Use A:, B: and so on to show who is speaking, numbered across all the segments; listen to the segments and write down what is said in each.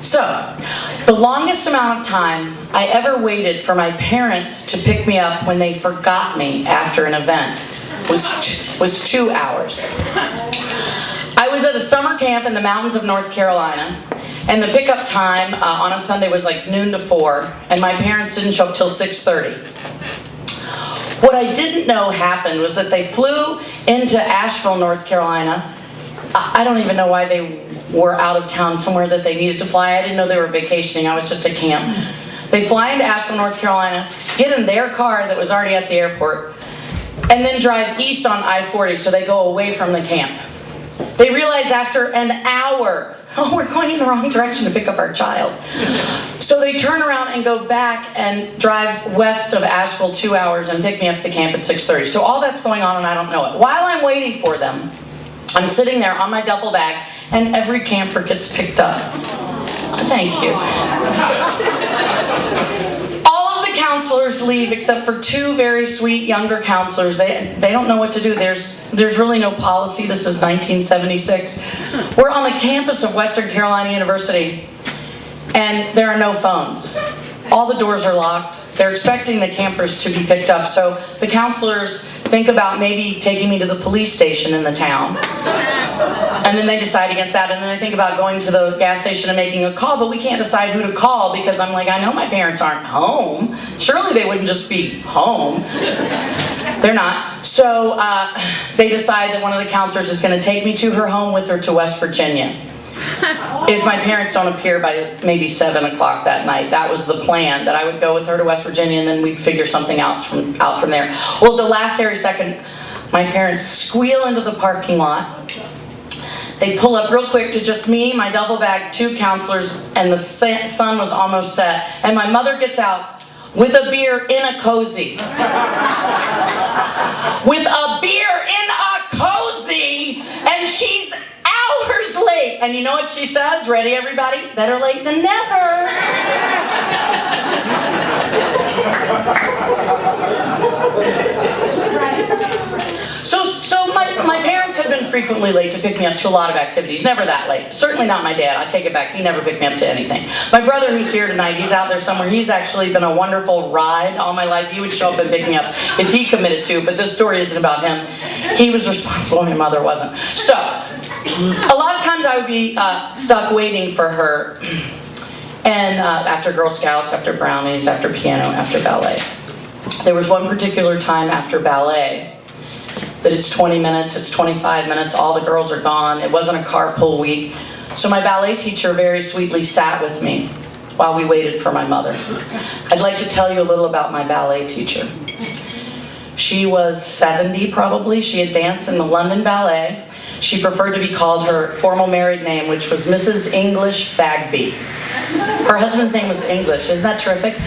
A: So, the longest amount of time I ever waited for my parents to pick me up when they forgot me after an event was 2 hours. I was at a summer camp in the mountains of North Carolina, and the pickup time on a Sunday was like noon to 4, and my parents didn't show up till 6:30. What I didn't know happened was that they flew into Asheville, North Carolina. I don't even know why they were out of town somewhere that they needed to fly. I didn't know they were vacationing. I was just at camp. They fly into Asheville, North Carolina, get in their car that was already at the airport, and then drive east on I-40, so they go away from the camp. They realize after an hour, oh, we're going in the wrong direction to pick up our child. So they turn around and go back and drive west of Asheville 2 hours and pick me up at the camp at 6:30. So all that's going on and I don't know it. While I'm waiting for them, I'm sitting there on my duffel bag and every camper gets picked up. Thank you. Counselors leave except for 2 very sweet younger counselors. They don't know what to do. There's really no policy. This is 1976. We're on the campus of Western Carolina University, and there are no phones. All the doors are locked. They're expecting the campers to be picked up, so the counselors think about maybe taking me to the police station in the town. And then they decide against that, and then they think about going to the gas station and making a call, but we can't decide who to call because I'm like, I know my parents aren't home. Surely they wouldn't just be home. They're not. So they decide that one of the counselors is going to take me to her home with her to West Virginia. If my parents don't appear by maybe 7 o'clock that night. That was the plan, that I would go with her to West Virginia and then we'd figure something out from there. Well, the last hairy second, my parents squeal into the parking lot. They pull up real quick to just me, my duffel bag, 2 counselors, and the sun was almost set. And my mother gets out with a beer in a cozy. With a beer in a cozy! And she's hours late. And you know what she says? Ready, everybody? Better late than never. So my parents had been frequently late to pick me up to a lot of activities. Never that late. Certainly not my dad. I take it back. He never picked me up to anything. My brother, who's here tonight, he's out there somewhere. He's actually been a wonderful ride all my life. He would show up and pick me up if he committed to, but this story isn't about him. He was responsible. My mother wasn't. So, a lot of times I would be stuck waiting for her. And after Girl Scouts, after brownies, after piano, after ballet. There was one particular time after ballet that it's 20 minutes, it's 25 minutes, all the girls are gone. It wasn't a carpool week. So my ballet teacher very sweetly sat with me while we waited for my mother. I'd like to tell you a little about my ballet teacher. She was 70 probably. She had danced in the London Ballet. She preferred to be called her formal married name, which was Mrs. English Bagby. Her husband's name was English. Isn't that terrific?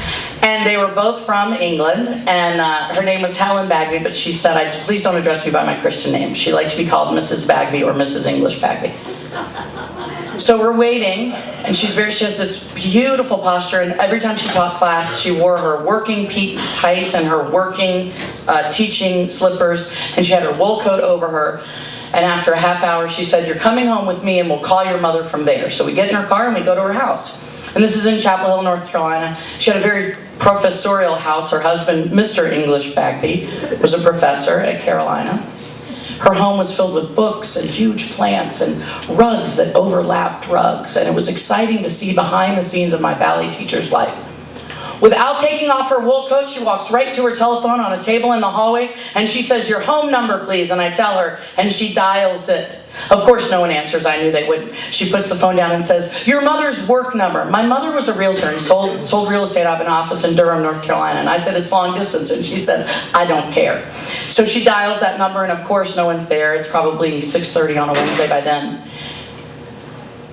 A: And they were both from England, and her name was Helen Bagby, but she said, please don't address me by my Christian name. She liked to be called Mrs. Bagby or Mrs. English Bagby. So we're waiting, and she has this beautiful posture, and every time she taught class, she wore her working peak tights and her working teaching slippers, and she had her wool coat over her. And after a half hour, she said, you're coming home with me and we'll call your mother from there. So we get in her car and we go to her house. And this is in Chapel Hill, North Carolina. She had a very professorial house. Her husband, Mr. English Bagby, was a professor at Carolina. Her home was filled with books and huge plants and rugs that overlapped rugs. And it was exciting to see behind the scenes of my ballet teacher's life. Without taking off her wool coat, she walks right to her telephone on a table in the hallway, and she says, your home number, please. And I tell her, and she dials it. Of course, no one answers. I knew they wouldn't. She puts the phone down and says, your mother's work number. My mother was a realtor and sold real estate out of an office in Durham, North Carolina. And I said, it's long distance. And she said, I don't care. So she dials that number, and of course, no one's there. It's probably 6:30 on a Wednesday by then.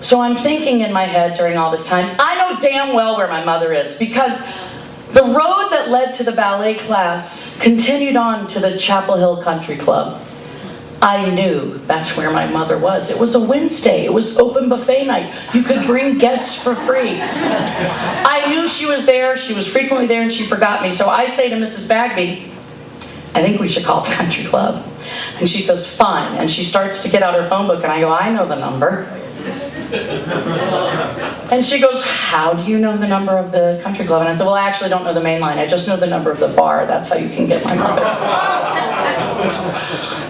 A: So I'm thinking in my head during all this time, I know damn well where my mother is, because the road that led to the ballet class continued on to the Chapel Hill Country Club. I knew that's where my mother was. It was a Wednesday. It was open buffet night. You could bring guests for free. I knew she was there. She was frequently there, and she forgot me. So I say to Mrs. Bagby, I think we should call the country club. And she says, fine. And she starts to get out her phone book, and I go, I know the number. And she goes, how do you know the number of the country club? And I said, well, I actually don't know the main line. I just know the number of the bar. That's how you can get my mother.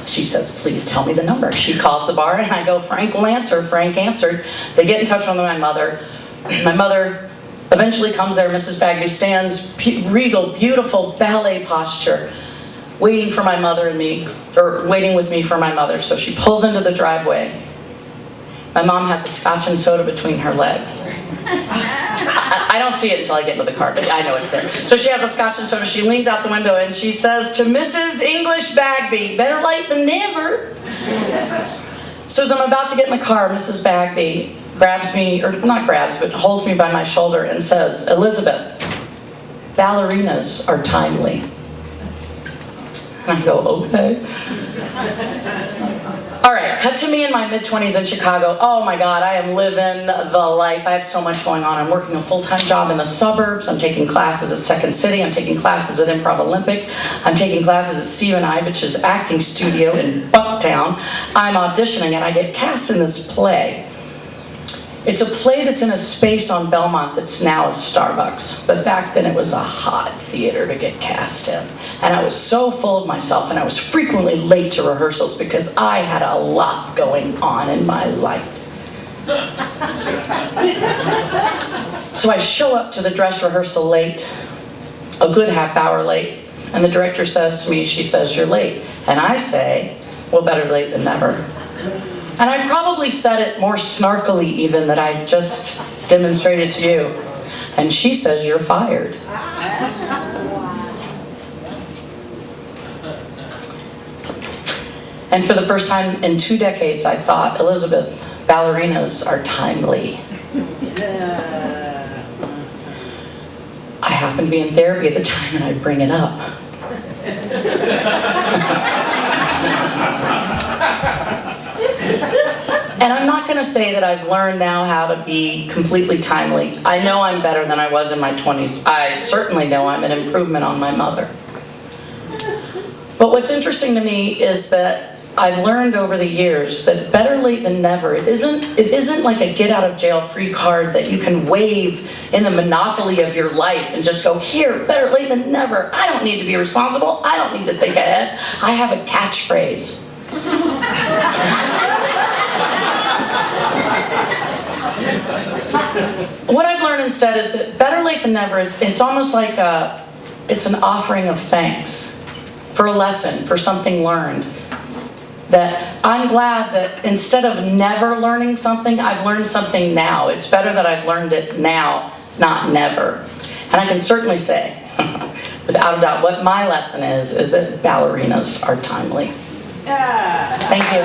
A: She says, please tell me the number. She calls the bar, and I go, Frank will answer. Frank answered. They get in touch with my mother. My mother eventually comes there. Mrs. Bagby stands, regal, beautiful ballet posture, waiting for my mother and me, or waiting with me for my mother. So she pulls into the driveway. My mom has a scotch and soda between her legs. I don't see it until I get into the car, but I know it's there. So she has a scotch and soda. She leans out the window and she says to Mrs. English Bagby, better late than never. So as I'm about to get in the car, Mrs. Bagby grabs me, or not grabs, but holds me by my shoulder and says, Elizabeth, ballerinas are timely. And I go, okay. All right, cut to me in my mid-20s in Chicago. Oh my God, I am living the life. I have so much going on. I'm working a full-time job in the suburbs. I'm taking classes at Second City. I'm taking classes at Improv Olympic. I'm taking classes at Stephen Ivich's acting studio in Bucktown. I'm auditioning and I get cast in this play. It's a play that's in a space on Belmont that's now a Starbucks. But back then it was a hot theater to get cast in. And I was so full of myself, and I was frequently late to rehearsals because I had a lot going on in my life. So I show up to the dress rehearsal late, a good half hour late. And the director says to me, she says, you're late. And I say, well, better late than never. And I probably said it more snarkily even than I've just demonstrated to you. And she says, you're fired. And for the first time in 2 decades, I thought, Elizabeth, ballerinas are timely. I happened to be in therapy at the time, and I bring it up. And I'm not going to say that I've learned now how to be completely timely. I know I'm better than I was in my 20s. I certainly know I'm an improvement on my mother. But what's interesting to me is that I've learned over the years that better late than never. It isn't like a get out of jail free card that you can wave in the monopoly of your life and just go, here, better late than never. I don't need to be responsible. I don't need to think ahead. I have a catchphrase. What I've learned instead is that better late than never, it's almost like it's an offering of thanks for a lesson, for something learned. That I'm glad that instead of never learning something, I've learned something now. It's better that I've learned it now, not never. And I can certainly say, without a doubt, what my lesson is that ballerinas are timely. Thank you.